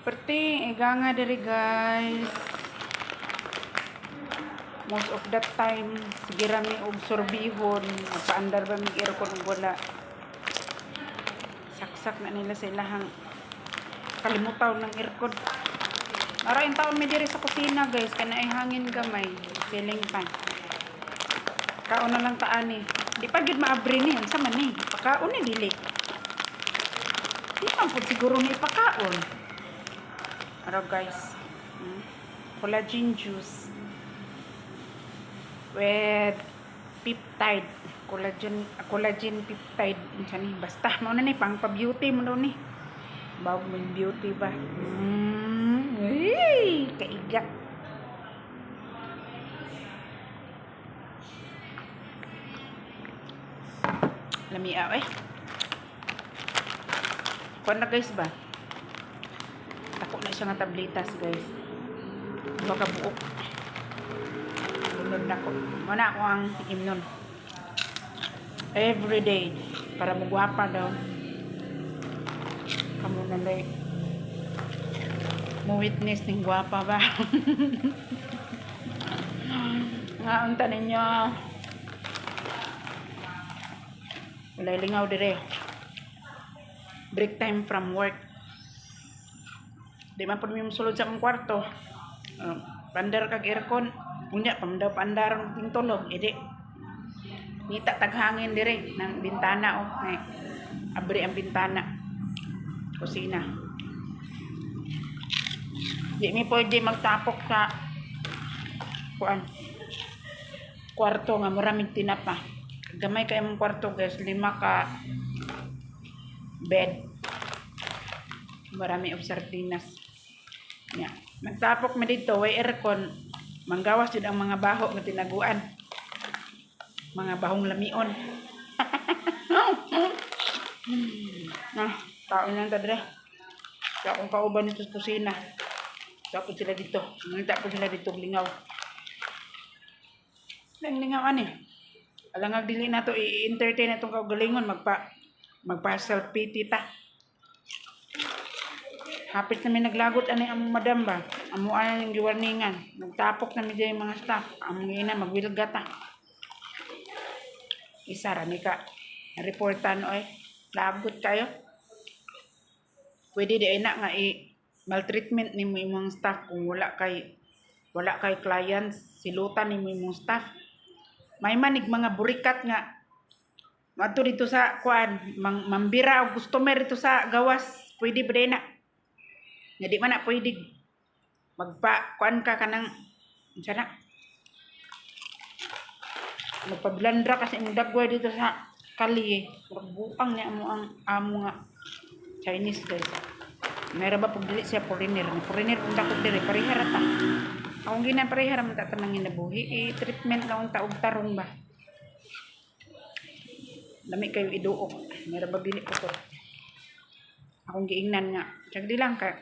Perti, iga nga diri guys. Most of that time, sige rami og sorbihon. Nagpaandar ba mig aircon og wala. Saksak na nila sa ilahang kalimutaw ng aircon. Maraming taon may diri sa kusina guys. Kana ay hangin gamay. Ceiling fan. Kaon na lang taan eh. Di pa gid maabri ni. Sa man ni. Pakaon ni dili. Di pa po siguro ni ipakaon. Araw guys. Collagen juice. With peptide. Collagen peptide. Ni. Basta. Mauna ni. Pang pa-beauty mo daw ni. Bawag mo yung beauty ba? Ay, kaiga. Lamiaw eh. Kuan na guys ba? Tako na siya nga tabletas guys. Baka buok. Bunod na ko. Mana ako ang imnon. Everyday. Para magwapa daw. Kamu nalay. Mo witness ng gwapa ba? Nga unta ninyo. Walay lingaw dire. Break time from work. Di man po yung sulod sa akong kwarto. Pandar kag aircon. Unya, pamdaw pandar ng tulog. Edi. Nita taghangin dire. Ng bintana o. Abri ang bintana. Kusina. Di mi pwede magtapok sa kuan. Kwarto nga maraming tinapa. Gamay kay mong kwarto guys, 5 ka bed. Marami og sardinas. Nya, nagtapok mi dito way aircon. Manggawas jud ang mga baho nga tinaguan. Mga bahong lamion. Taon lang ta dire. Kaya kung kauban nito sa kusina. Tapos sila dito. Nangita po sila dito lingaw. Lingaw ani. Alangag dili na to i-entertain itong kaugalingon. Magpa-selfie tita. Hapit na may naglagot ani ang madam ba. Amo ana yung giwarningan. Nagtapok na medyo yung mga staff. Amo ina magwilgata. Isa rami ka. Reportan oy. Lagot kayo. Pwede di na nga maltreatment ni mo imong staff kung wala kay clients, silutan ni mo imong staff. May manig mga burikat nga madto dito sa kuan, mambira og customer dito sa gawas. Pwede ba na? Nga di man na pwede magpa kuan ka kanang unsa na? Magpablandra kasi imong dagway dito sa kalye. Buang niya mo ang amo nga Chinese guys. Meron ba pag dili siya foreigner? Foreigner kung dakot diri parihara ta. Akong ginaparihara man ta tanang ginabuhi. Treatment lang ta og tarong ba. Lami kayo iduok. Meron ba dili ko to? Akong giingnan nga. Sagdi lang ka.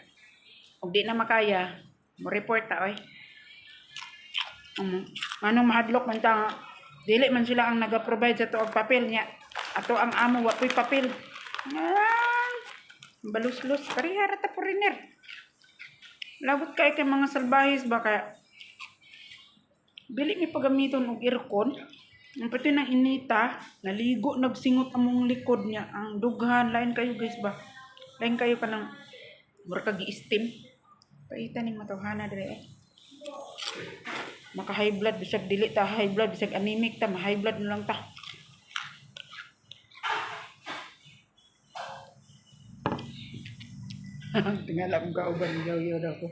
Og di na makaya, mo report ta oy. Manong mahadlok man ta dili man sila ang naga-provide sa tuog papel niya. Ato ang amo wa po'y papel. Balus-lus parihara ta foreigner. Labot kay mga salbahis ba kaya bili mi pagamiton og aircon. Ang pati ng inita, naligo nagsingot among likod niya. Ang dughan lain kayo guys ba. Lain kayo kanang mura ka gi-steam. Paita ning matawhana dire eh. Maka high blood bisag dili ta high blood bisag anemic ta, ma high blood na lang ta. Tingala kong kauban, yaw-yaw daw ko.